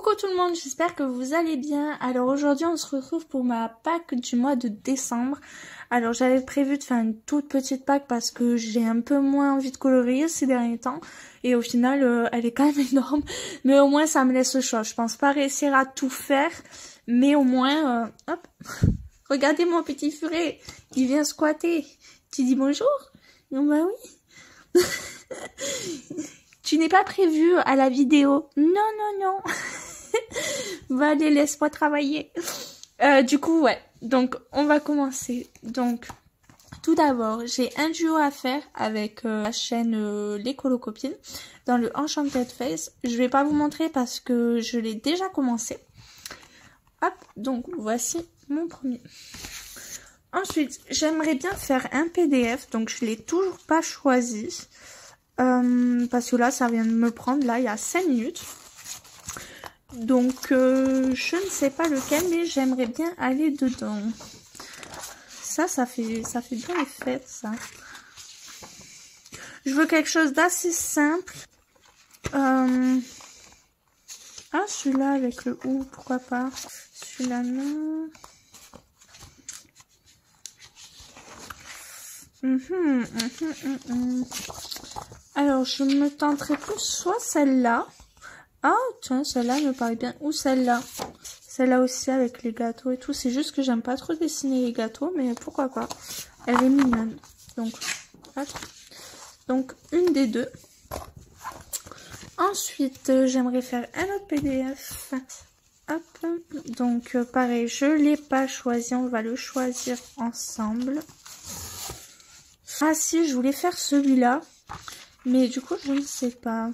Coucou tout le monde, j'espère que vous allez bien. Alors aujourd'hui on se retrouve pour ma Pâques du mois de décembre. Alors j'avais prévu de faire une toute petite Pâques parce que j'ai un peu moins envie de colorier ces derniers temps. Et au final elle est quand même énorme. Mais au moins ça me laisse le choix. Je pense pas réussir à tout faire. Mais au moins, hop, regardez mon petit furet. Il vient squatter. Tu dis bonjour? Non bah oui. Tu n'es pas prévu à la vidéo. Non, non, non. Va allez, laisse-moi travailler. Du coup, ouais. Donc, on va commencer. Donc, tout d'abord, j'ai un duo à faire avec la chaîne Les Colocopines dans le Enchanted Face. Je vais pas vous montrer parce que je l'ai déjà commencé. Hop, donc voici mon premier. Ensuite, j'aimerais bien faire un PDF. Donc, je l'ai toujours pas choisi. Parce que là, ça vient de me prendre, là, il y a 5 minutes. Donc, je ne sais pas lequel, mais j'aimerais bien aller dedans. Ça fait bien les fêtes, ça. Je veux quelque chose d'assez simple. Ah, celui-là avec le ou, pourquoi pas. Celui-là, non. Alors, je me tenterai plus soit celle-là. Ah, tiens, celle-là me paraît bien. Ou celle-là. Celle-là aussi avec les gâteaux et tout. C'est juste que j'aime pas trop dessiner les gâteaux, mais pourquoi pas. Elle est mignonne. Donc, hop. Donc une des deux. Ensuite, j'aimerais faire un autre PDF. Hop. Donc, pareil, je l'ai pas choisi. On va le choisir ensemble. Ah si, je voulais faire celui-là. Mais du coup, je ne sais pas.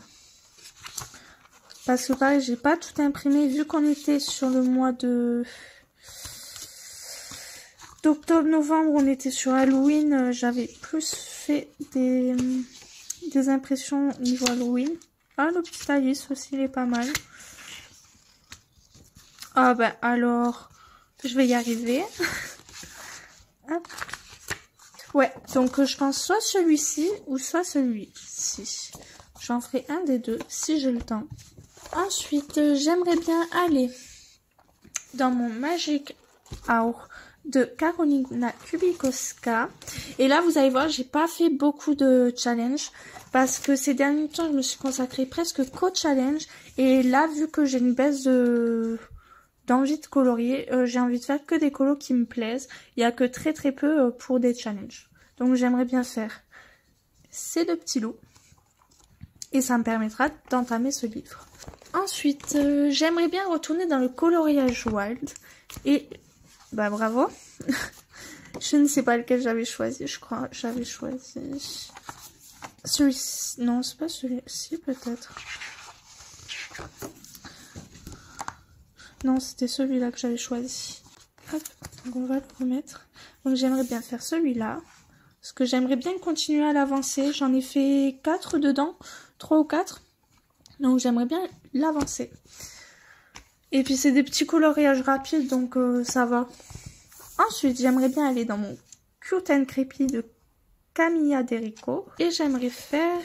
Parce que pareil, j'ai pas tout imprimé. Vu qu'on était sur le mois d'octobre-novembre, on était sur Halloween. J'avais plus fait des impressions au niveau Halloween. Ah, le petit Alice aussi, il est pas mal. Ah ben alors, je vais y arriver. Hop. Ouais, donc je pense soit celui-ci ou soit celui-ci. J'en ferai un des deux si j'ai le temps. Ensuite, j'aimerais bien aller dans mon Magic Hour de Carolina Kubikowska. Et là, vous allez voir, j'ai pas fait beaucoup de challenge parce que ces derniers temps, je me suis consacrée presque qu'au challenge. Et là, vu que j'ai une baisse d'envie de colorier, j'ai envie de faire que des colos qui me plaisent. Il y a que très peu pour des challenges. Donc, j'aimerais bien faire ces deux petits lots. Et ça me permettra d'entamer ce livre. Ensuite, j'aimerais bien retourner dans le coloriage wild. Et, bah bravo. Je ne sais pas lequel j'avais choisi, je crois. J'avais choisi celui-ci. Non, c'est pas celui-ci, peut-être. Non, c'était celui-là que j'avais choisi. Hop, donc on va le remettre. Donc j'aimerais bien faire celui-là. Parce que j'aimerais bien continuer à l'avancer. J'en ai fait 4 dedans. 3 ou 4. Donc j'aimerais bien l'avancer. Et puis c'est des petits coloriages rapides, donc ça va. Ensuite, j'aimerais bien aller dans mon Cute and Creepy de Camilla Derico. Et j'aimerais faire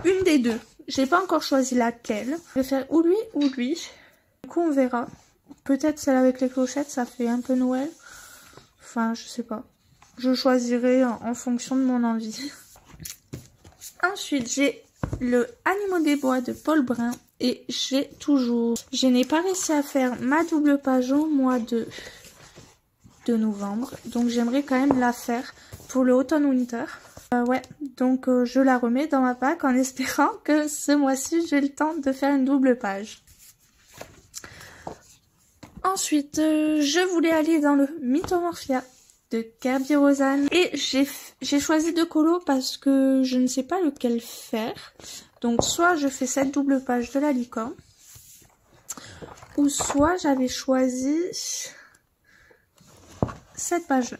une des deux. J'ai pas encore choisi laquelle. Je vais faire ou lui ou lui. Du coup, on verra. Peut-être celle avec les clochettes, ça fait un peu Noël. Enfin, je sais pas. Je choisirai en fonction de mon envie. Ensuite, j'ai le Animaux des Bois de Paul Brun. Et je n'ai pas réussi à faire ma double page au mois de novembre. Donc, j'aimerais quand même la faire pour le Autumn-Winter. Ouais, donc je la remets dans ma pack en espérant que ce mois-ci, j'ai le temps de faire une double page. Ensuite, je voulais aller dans le Mythomorphia de Kerby Rosanne. Et j'ai choisi 2 colos parce que je ne sais pas lequel faire. Donc soit je fais cette double page de la licorne. Ou soit j'avais choisi cette page-là.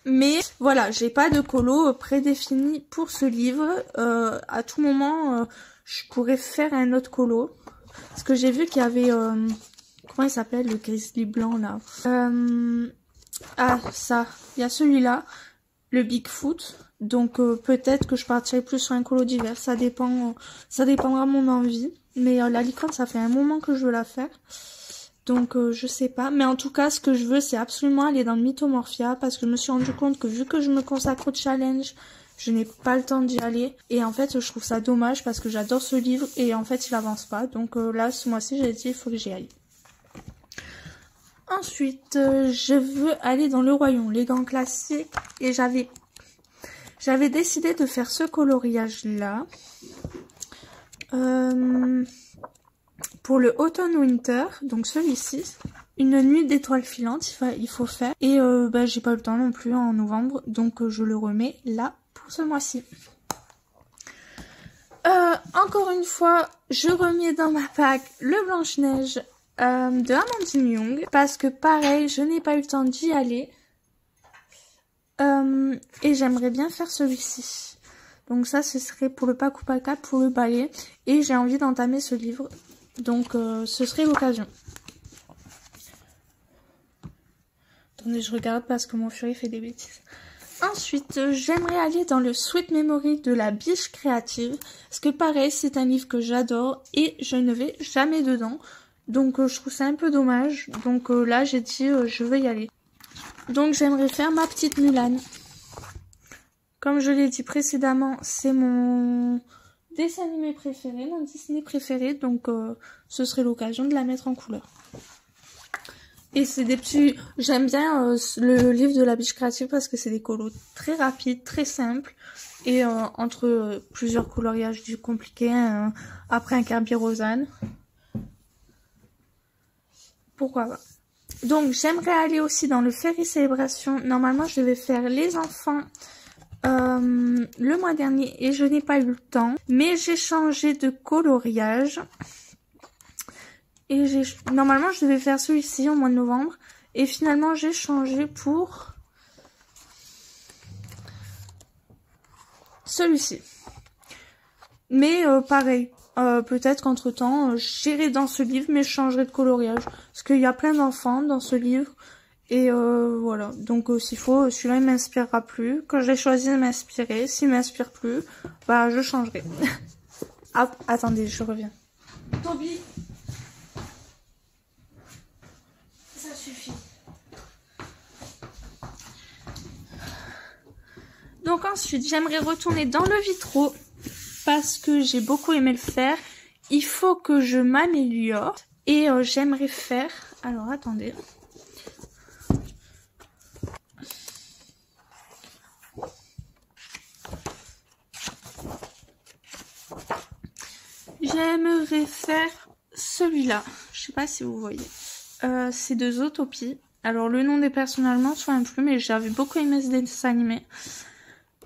Mais voilà, j'ai pas de colo prédéfini pour ce livre. À tout moment, je pourrais faire un autre colo. Parce que j'ai vu qu'il y avait... comment il s'appelle le grizzly blanc là? Ah, ça. Il y a celui-là, le Bigfoot. Donc peut-être que je partirai plus sur un colo d'hiver. Ça dépendra de mon envie. Mais la licorne, ça fait un moment que je veux la faire. Donc je sais pas. Mais en tout cas, ce que je veux, c'est absolument aller dans le Mythomorphia. Parce que je me suis rendu compte que vu que je me consacre au challenge, je n'ai pas le temps d'y aller. Et en fait, je trouve ça dommage parce que j'adore ce livre. Et en fait, il avance pas. Donc là, ce mois-ci, j'ai dit, il faut que j'y aille. Ensuite, je veux aller dans le royaume, les grands classiques. Et j'avais décidé de faire ce coloriage-là. Pour le automne-winter, donc celui-ci, une nuit d'étoiles filantes, il faut faire. Et j'ai pas eu le temps non plus en novembre, donc je le remets là pour ce mois-ci. Encore une fois, je remets dans ma pack le Blanche-Neige de Amandine Young, parce que pareil, je n'ai pas eu le temps d'y aller. Et j'aimerais bien faire celui-ci. Donc ça, ce serait pour le pack ou pas 4 pour le balai. Et j'ai envie d'entamer ce livre. Donc ce serait l'occasion. Attendez, je regarde parce que mon furie fait des bêtises. Ensuite, j'aimerais aller dans le Sweet Memory de la Biche Créative. Parce que pareil, c'est un livre que j'adore et je ne vais jamais dedans. Donc je trouve ça un peu dommage. Donc là, j'ai dit je veux y aller. Donc j'aimerais faire ma petite Mulan. Comme je l'ai dit précédemment, c'est mon dessin animé préféré, mon Disney préféré. Donc ce serait l'occasion de la mettre en couleur. Et c'est des petits... J'aime bien le livre de la Biche Créative parce que c'est des colos très rapides, très simples. Et entre plusieurs coloriages du compliqué, après un Kerby Rosanne. Pourquoi pas. Donc j'aimerais aller aussi dans le Fairy Célébration. Normalement je devais faire les enfants le mois dernier et je n'ai pas eu le temps. Mais j'ai changé de coloriage. Et normalement je devais faire celui-ci au mois de novembre. Et finalement j'ai changé pour celui-ci. Mais pareil. Peut-être qu'entre temps, j'irai dans ce livre, mais je changerai de coloriage. Parce qu'il y a plein d'enfants dans ce livre. Et voilà. Donc s'il faut, celui-là il m'inspirera plus. Quand j'ai choisi de m'inspirer, s'il m'inspire plus, bah je changerai. Hop, attendez, je reviens. Toby, ça suffit. Donc ensuite, j'aimerais retourner dans le Vitro. Parce que j'ai beaucoup aimé le faire. Il faut que je m'améliore. Et j'aimerais faire... Alors, attendez. J'aimerais faire celui-là. Je sais pas si vous voyez. C'est de Zootopie. Alors, le nom des personnages m'en souvient plus, mais j'avais beaucoup aimé ce dessin animé.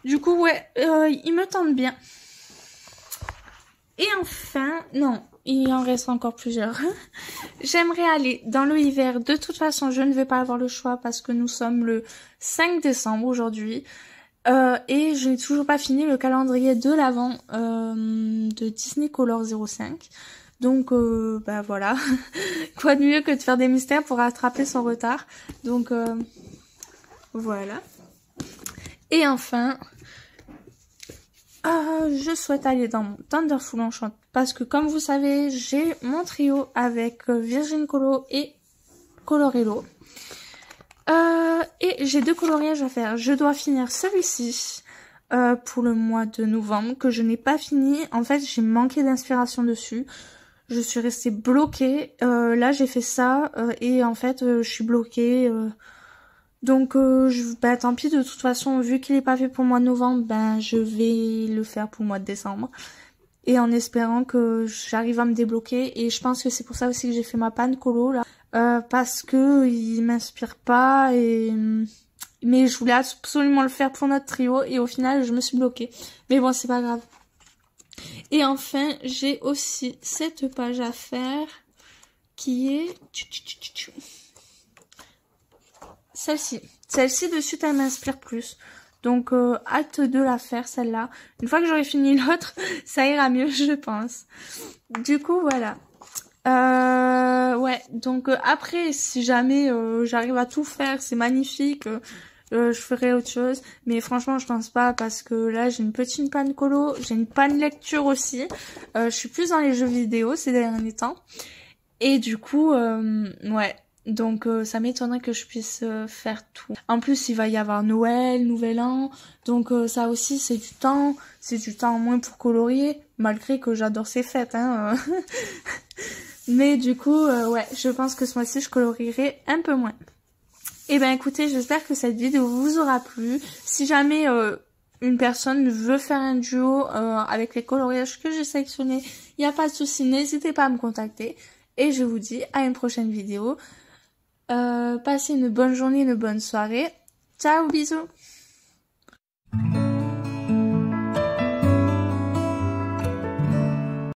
Du coup, ouais, il me tente bien. Et enfin, non, il en reste encore plusieurs. J'aimerais aller dans le hiver. De toute façon, je ne vais pas avoir le choix parce que nous sommes le 5 décembre aujourd'hui. Et je n'ai toujours pas fini le calendrier de l'Avent de Disney Color 05. Donc, bah voilà. Quoi de mieux que de faire des mystères pour rattraper son retard. Donc, voilà. Et enfin... je souhaite aller dans mon Thunderful Enchant parce que comme vous savez, j'ai mon trio avec Virgin Colo et Colorello. Et j'ai 2 coloriages à faire. Je dois finir celui-ci pour le mois de novembre que je n'ai pas fini. En fait, j'ai manqué d'inspiration dessus. Je suis restée bloquée. Là, j'ai fait ça et en fait, je suis bloquée... Donc, bah, tant pis, de toute façon, vu qu'il est pas fait pour le mois de novembre, ben, je vais le faire pour le mois de décembre. Et en espérant que j'arrive à me débloquer. Et je pense que c'est pour ça aussi que j'ai fait ma panne colo, là. Parce que il m'inspire pas mais je voulais absolument le faire pour notre trio. Et au final, je me suis bloquée. Mais bon, c'est pas grave. Et enfin, j'ai aussi cette page à faire qui est... Celle-ci. Celle-ci de suite, elle m'inspire plus. Donc, hâte de la faire, celle-là. Une fois que j'aurai fini l'autre, ça ira mieux, je pense. Du coup, voilà. Ouais, donc après, si jamais j'arrive à tout faire, c'est magnifique. je ferai autre chose. Mais franchement, je pense pas parce que là, j'ai une petite panne colo, j'ai une panne lecture aussi. Je suis plus dans les jeux vidéo ces derniers temps. Et du coup, ouais. Donc ça m'étonnerait que je puisse faire tout. En plus, il va y avoir Noël, Nouvel An. Donc ça aussi, c'est du temps. C'est du temps en moins pour colorier. Malgré que j'adore ces fêtes, hein. Mais du coup, ouais, je pense que ce mois-ci, je colorierai un peu moins. Et ben écoutez, j'espère que cette vidéo vous aura plu. Si jamais une personne veut faire un duo avec les coloriages que j'ai sélectionnés, il n'y a pas de souci, n'hésitez pas à me contacter. Et je vous dis à une prochaine vidéo. Passez une bonne journée, une bonne soirée. Ciao, bisous!